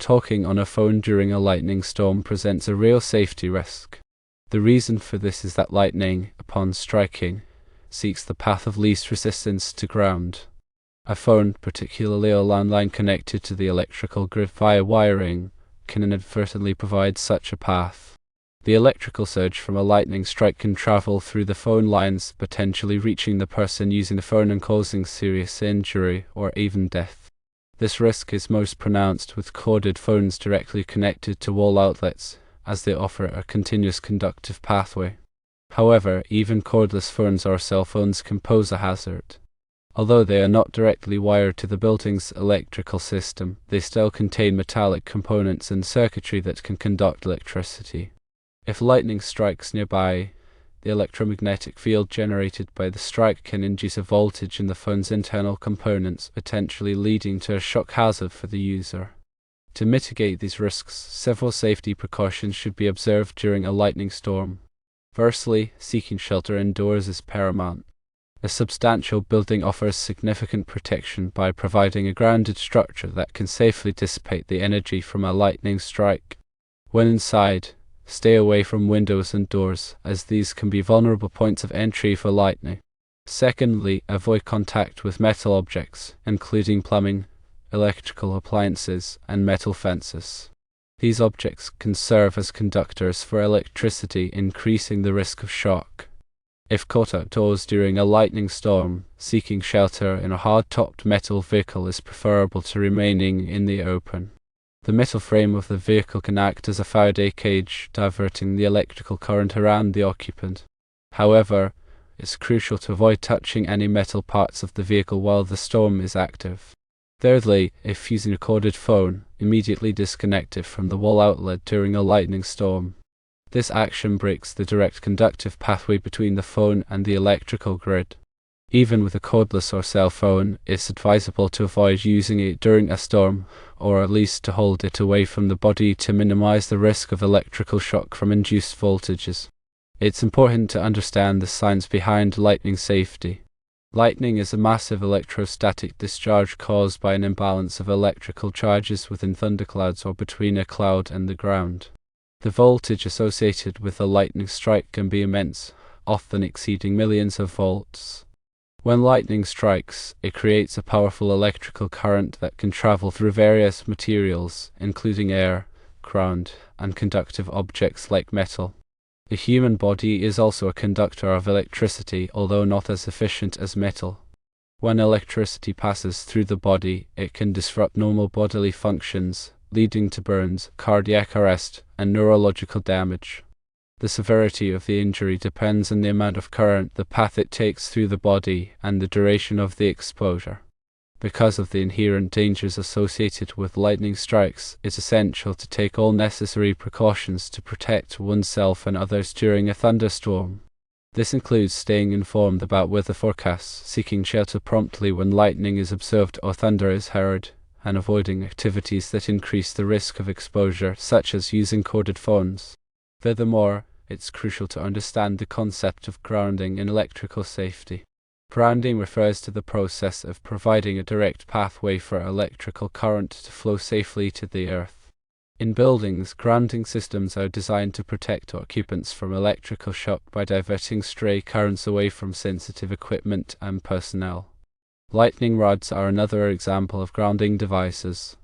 talking on a phone during a lightning storm presents a real safety risk. The reason for this is that lightning, upon striking, seeks the path of least resistance to ground. A phone, particularly a landline connected to the electrical grid via wiring, can inadvertently provide such a path. The electrical surge from a lightning strike can travel through the phone lines, potentially reaching the person using the phone and causing serious injury or even death. This risk is most pronounced with corded phones directly connected to wall outlets, as they offer a continuous conductive pathway. However, even cordless phones or cell phones can pose a hazard. Although they are not directly wired to the building's electrical system, they still contain metallic components and circuitry that can conduct electricity. If lightning strikes nearby, the electromagnetic field generated by the strike can induce a voltage in the phone's internal components, potentially leading to a shock hazard for the user. To mitigate these risks, several safety precautions should be observed during a lightning storm. Firstly, seeking shelter indoors is paramount. A substantial building offers significant protection by providing a grounded structure that can safely dissipate the energy from a lightning strike. When inside, stay away from windows and doors, as these can be vulnerable points of entry for lightning. Secondly, avoid contact with metal objects, including plumbing, electrical appliances, and metal fences. These objects can serve as conductors for electricity, increasing the risk of shock. If caught outdoors during a lightning storm, seeking shelter in a hard-topped metal vehicle is preferable to remaining in the open. The metal frame of the vehicle can act as a Faraday cage, diverting the electrical current around the occupant. However, it's crucial to avoid touching any metal parts of the vehicle while the storm is active. Thirdly, if using a corded phone, immediately disconnect it from the wall outlet during a lightning storm. This action breaks the direct conductive pathway between the phone and the electrical grid. Even with a cordless or cell phone, it's advisable to avoid using it during a storm, or at least to hold it away from the body to minimize the risk of electrical shock from induced voltages. It's important to understand the science behind lightning safety. Lightning is a massive electrostatic discharge caused by an imbalance of electrical charges within thunderclouds or between a cloud and the ground. The voltage associated with a lightning strike can be immense, often exceeding millions of volts. When lightning strikes, it creates a powerful electrical current that can travel through various materials, including air, ground, and conductive objects like metal. The human body is also a conductor of electricity, although not as efficient as metal. When electricity passes through the body, it can disrupt normal bodily functions, leading to burns, cardiac arrest, and neurological damage. The severity of the injury depends on the amount of current, the path it takes through the body, and the duration of the exposure. Because of the inherent dangers associated with lightning strikes, it's essential to take all necessary precautions to protect oneself and others during a thunderstorm. This includes staying informed about weather forecasts, seeking shelter promptly when lightning is observed or thunder is heard, and avoiding activities that increase the risk of exposure, such as using corded phones. Furthermore, it's crucial to understand the concept of grounding in electrical safety. Grounding refers to the process of providing a direct pathway for electrical current to flow safely to the earth. In buildings, grounding systems are designed to protect occupants from electrical shock by diverting stray currents away from sensitive equipment and personnel. Lightning rods are another example of grounding devices.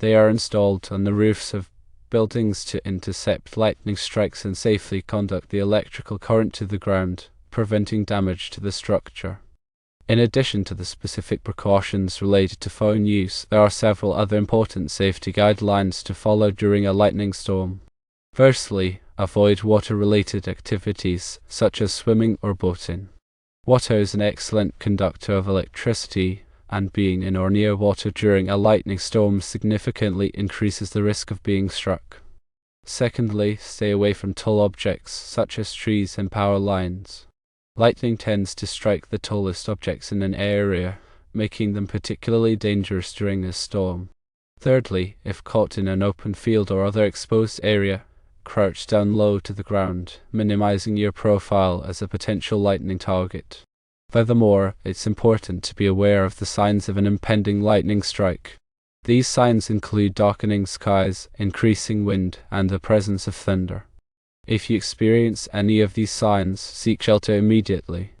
They are installed on the roofs of buildings to intercept lightning strikes and safely conduct the electrical current to the ground, preventing damage to the structure. In addition to the specific precautions related to phone use, there are several other important safety guidelines to follow during a lightning storm. Firstly, avoid water-related activities, such as swimming or boating. Water is an excellent conductor of electricity, and being in or near water during a lightning storm significantly increases the risk of being struck. Secondly, stay away from tall objects, such as trees and power lines. Lightning tends to strike the tallest objects in an area, making them particularly dangerous during a storm. Thirdly, if caught in an open field or other exposed area, crouch down low to the ground, minimizing your profile as a potential lightning target. Furthermore, it's important to be aware of the signs of an impending lightning strike. These signs include darkening skies, increasing wind, and the presence of thunder. If you experience any of these signs, seek shelter immediately.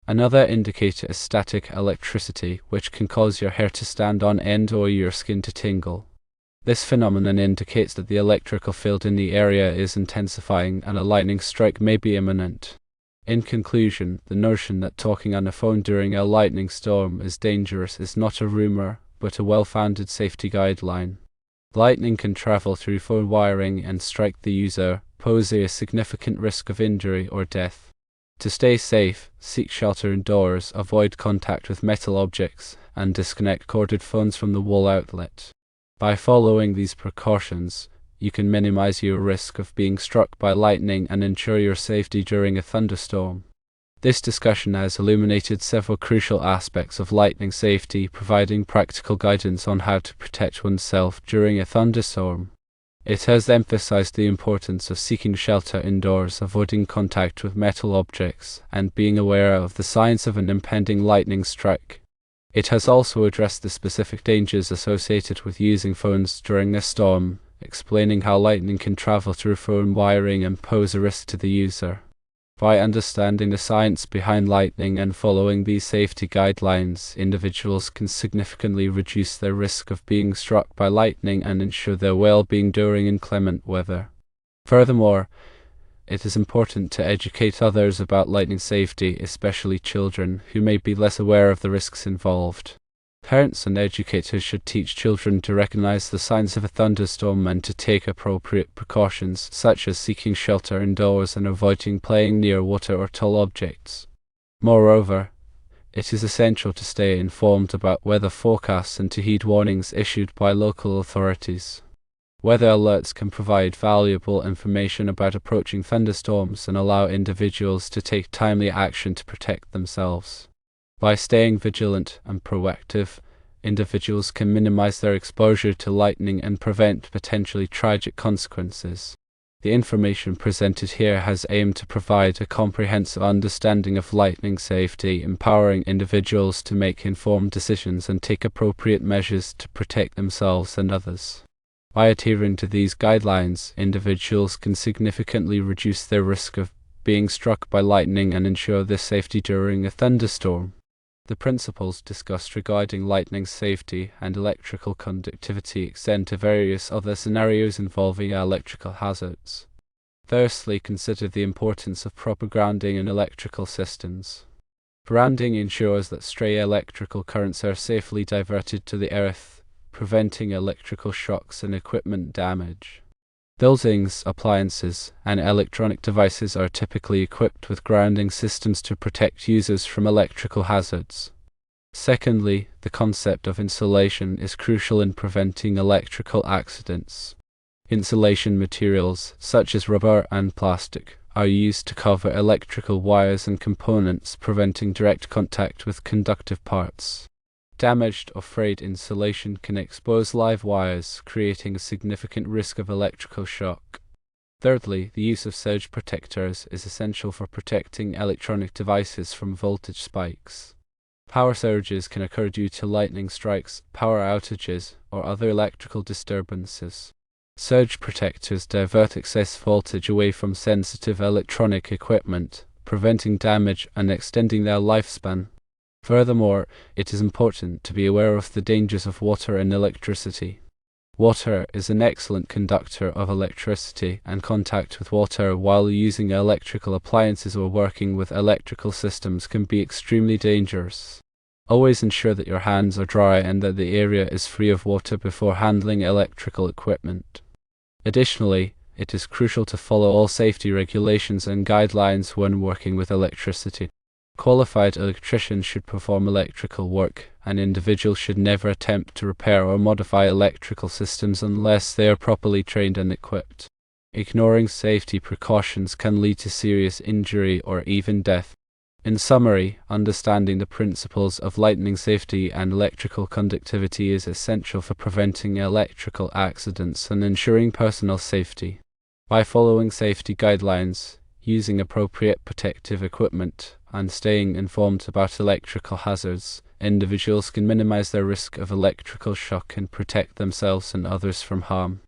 Another indicator is static electricity, which can cause your hair to stand on end or your skin to tingle. This phenomenon indicates that the electrical field in the area is intensifying and a lightning strike may be imminent. In conclusion, the notion that talking on a phone during a lightning storm is dangerous is not a rumor, but a well-founded safety guideline. Lightning can travel through phone wiring and strike the user, posing a significant risk of injury or death. To stay safe, seek shelter indoors, avoid contact with metal objects, and disconnect corded phones from the wall outlet. By following these precautions, you can minimize your risk of being struck by lightning and ensure your safety during a thunderstorm. This discussion has illuminated several crucial aspects of lightning safety, providing practical guidance on how to protect oneself during a thunderstorm. It has emphasized the importance of seeking shelter indoors, avoiding contact with metal objects, and being aware of the signs of an impending lightning strike. It has also addressed the specific dangers associated with using phones during a storm, explaining how lightning can travel through phone wiring and pose a risk to the user. By understanding the science behind lightning and following these safety guidelines, individuals can significantly reduce their risk of being struck by lightning and ensure their well-being during inclement weather. Furthermore, it is important to educate others about lightning safety, especially children, who may be less aware of the risks involved. Parents and educators should teach children to recognize the signs of a thunderstorm and to take appropriate precautions, such as seeking shelter indoors and avoiding playing near water or tall objects. Moreover, it is essential to stay informed about weather forecasts and to heed warnings issued by local authorities. Weather alerts can provide valuable information about approaching thunderstorms and allow individuals to take timely action to protect themselves. By staying vigilant and proactive, individuals can minimize their exposure to lightning and prevent potentially tragic consequences. The information presented here has aimed to provide a comprehensive understanding of lightning safety, empowering individuals to make informed decisions and take appropriate measures to protect themselves and others. By adhering to these guidelines, individuals can significantly reduce their risk of being struck by lightning and ensure their safety during a thunderstorm. The principles discussed regarding lightning safety and electrical conductivity extend to various other scenarios involving electrical hazards. Firstly, consider the importance of proper grounding in electrical systems. Grounding ensures that stray electrical currents are safely diverted to the earth, preventing electrical shocks and equipment damage. Buildings, appliances, and electronic devices are typically equipped with grounding systems to protect users from electrical hazards. Secondly, the concept of insulation is crucial in preventing electrical accidents. Insulation materials, such as rubber and plastic, are used to cover electrical wires and components, preventing direct contact with conductive parts. Damaged or frayed insulation can expose live wires, creating a significant risk of electrical shock. Thirdly, the use of surge protectors is essential for protecting electronic devices from voltage spikes. Power surges can occur due to lightning strikes, power outages, or other electrical disturbances. Surge protectors divert excess voltage away from sensitive electronic equipment, preventing damage and extending their lifespan. Furthermore, it is important to be aware of the dangers of water and electricity. Water is an excellent conductor of electricity, and contact with water while using electrical appliances or working with electrical systems can be extremely dangerous. Always ensure that your hands are dry and that the area is free of water before handling electrical equipment. Additionally, it is crucial to follow all safety regulations and guidelines when working with electricity. Qualified electricians should perform electrical work, and individuals should never attempt to repair or modify electrical systems unless they are properly trained and equipped. Ignoring safety precautions can lead to serious injury or even death. In summary, understanding the principles of lightning safety and electrical conductivity is essential for preventing electrical accidents and ensuring personal safety. By following safety guidelines, using appropriate protective equipment, and staying informed about electrical hazards, individuals can minimize their risk of electrical shock and protect themselves and others from harm.